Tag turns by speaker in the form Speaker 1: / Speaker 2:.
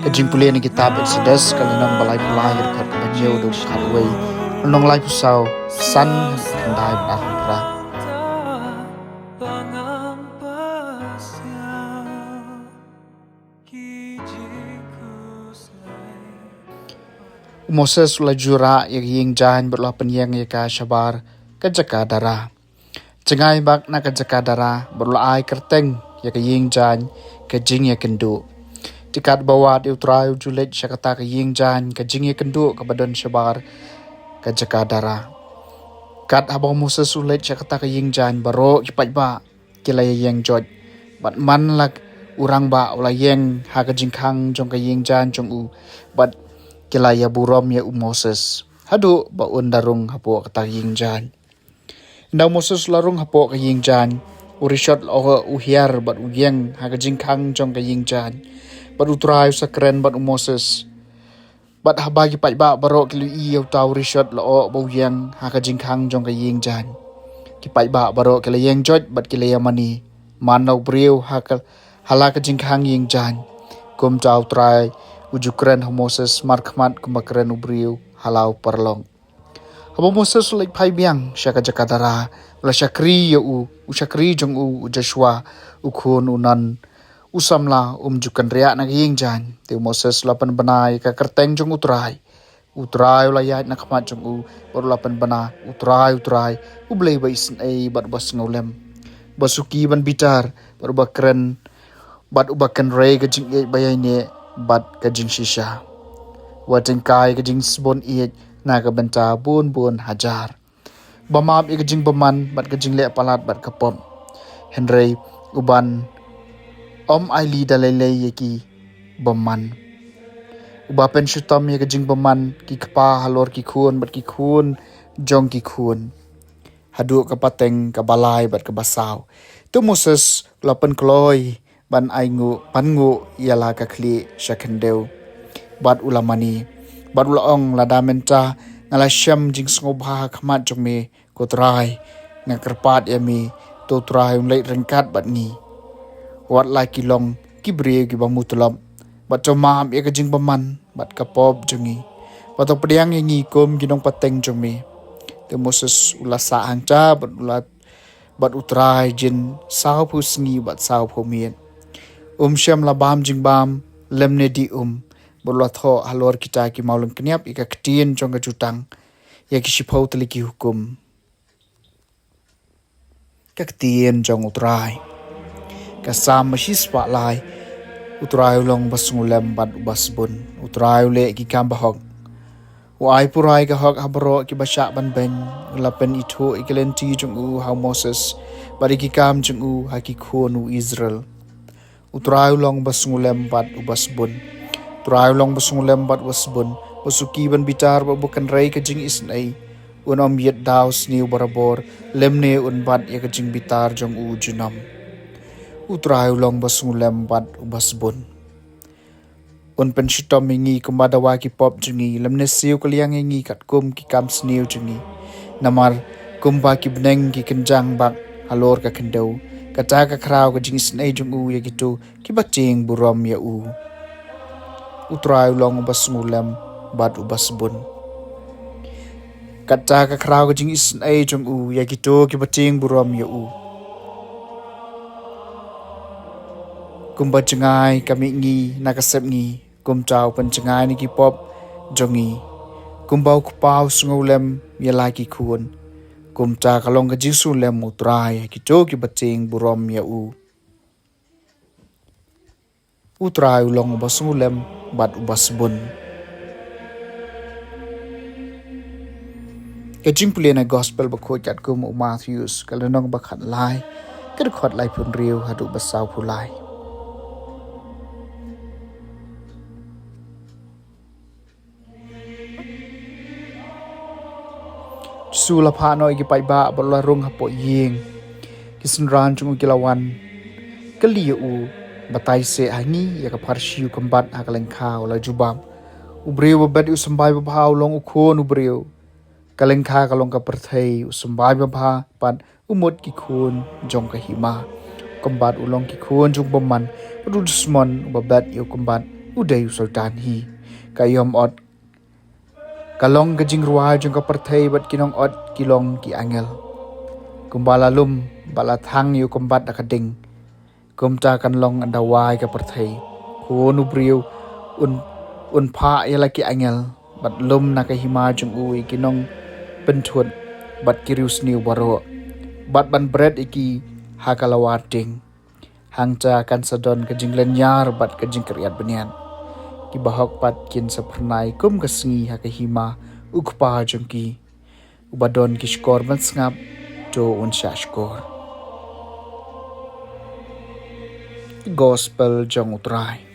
Speaker 1: Ka Jingpule ni kitab Exodus kalinang balai pulai record ka Taiew do Khat nong lai pusau san kandai bahra Moses la jura ying jan berla penyang ya ka shabar ka jaka dara cengai bak na ka jaka dara berla ai kerteng ya ka ying jan ka jing ya kendu tikat bawa di utrai julet syakata ka ying jan ka jing ya kendu ka badan shabar ka jaka dara kat abang Moses ulet syakata ka ying jan baro kipat ba kila yang jod bat man lak urang ba ula yang ha ka jingkhang jong ka ying jan jong u bat kila ya burom ya Moses hadu ba undarung hapo kata ying jan ndaw Moses larung hapo ka ying jan urishot lo uhiar bat uyeng ha ka jingkhang jong ka ying jan bat utrai sakren bat Moses bat habagi pai ba baro kilu i tau rishot lo ba uyeng ha ka jingkhang jong ka ying jan ki pai ba baro kila yeng jot bat kila ya mani manau briu ha ka hala ka jingkhang ying jan kum tau trai ujukren Moses markmat kumakren ubriu halau perlong habo Moses like pai biang syaka jakadara la syakri ya syakri jong Joshua ukhun unan usamla jukan ria na ying jan te Moses lapan banai ka kerteng jong utrai la ya na khamat jong lapan bana utrai ublei ba isnai bat bas ngolem basuki ban bitar bakren bat ubakan rei ka jing bayai ne bat ka jing shisha wating kai ka jing sbon iet na ka benta bun hajar bamam ka jing baman bat ka jing le palat bat ka pom henry uban aili dalai ki baman ubapen shutam ka jing baman ki kpa halor ki khun bat ki khun jong ki khun hadu ka pateng ka balai bat ka basaw tu Moses lapan kloi ban aingu pangu yala ka khli shakhendeu bat ulamani bat ulaong ladamenta ngala syam jing sngoba khamat jome kotrai ngakerpat yami to trai umlai rengkat bat ni wat lai kilong kibre ki bamu tulap bat tomam ya ka jing baman bat ka pop jongi bat pediang ngi kom ginong pateng jome te Moses ulasa angca bat utrai jin saw pusngi bat saw phomien syam labam jing bam lemne di berlatho halor kita ki maulun keniap ika ketien jong ka jutang ya ki shipau teliki hukum ka ketien jong utrai ka sam mashispa lai utrai long basngulem bat basbun utrai le ki kambahok wai purai ka hok habro ki basha ban ben lapen itu ikelenti jong ha Moses bari ki kam jong ha ki khonu Israel utrai long basngulem bat basbun utrai long basngulem bat basbun basuki ban bitar ba bukan rei ka jing isnai unom yet daus niu barabor lemne un bat ya ka jing bitar jong junam utrai long basngulem bat basbun un pen shitom ngi kumadawa ki pop jungi lemne siu kaliang ngi kat kum ki kam sniu jungi namar kumba ki bneng ki kenjang bak halor ka kendau kata ka krau ka jing snai jong ya gitu ki bating buram ya utrai long basngulem bat basbun kata ka krau ka jing snai jong ya gitu ki bating buram ya kumba jengai kami ngi nakasep ngi kumtau pen jengai ni ki pop jongi kumbau kupau sngolem ya lagi khun kumta kalong ka jisu lem utrai ki to ki bating burom ya utrai long basngulem bat basbun ka Jingpule na gospel bakho kat kum Matthews kalenong bakhat lai ka khot lai phun riu hadu basaw phulai sula phano ki pai ba bola rung hapo yeng kisenran chung kilawan kali batai se hangi ya ka parshiu kambat hakaleng khaw la jubam ubreu babad usambai ba haw long ukhon ubreu kaleng kha kalong ka perthei usambai ba bha pat umut ki khun jong ka hima kambat ulong ki khun jung baman udusmon babad yu kambat udai sultan hi kayom ot kalong ke jing ruah jong ka perthei bat kinong ot kilong ki angel kumbala lum bala thang yu kumbat akading kumta kan long andawai ka perthei kunu briu un pha yala ki angel bat lum na ka hima jong ui kinong penthut bat kirius niu baro bat ban bread iki hakalawating hangca kan sadon ke jinglen yar bat ke jing kriat benian ki bahok pat kin sapernai kum ka sngi ha ka hima ukpa jong ki ubadon ki skor ban ngap to un skor gospel jong utrai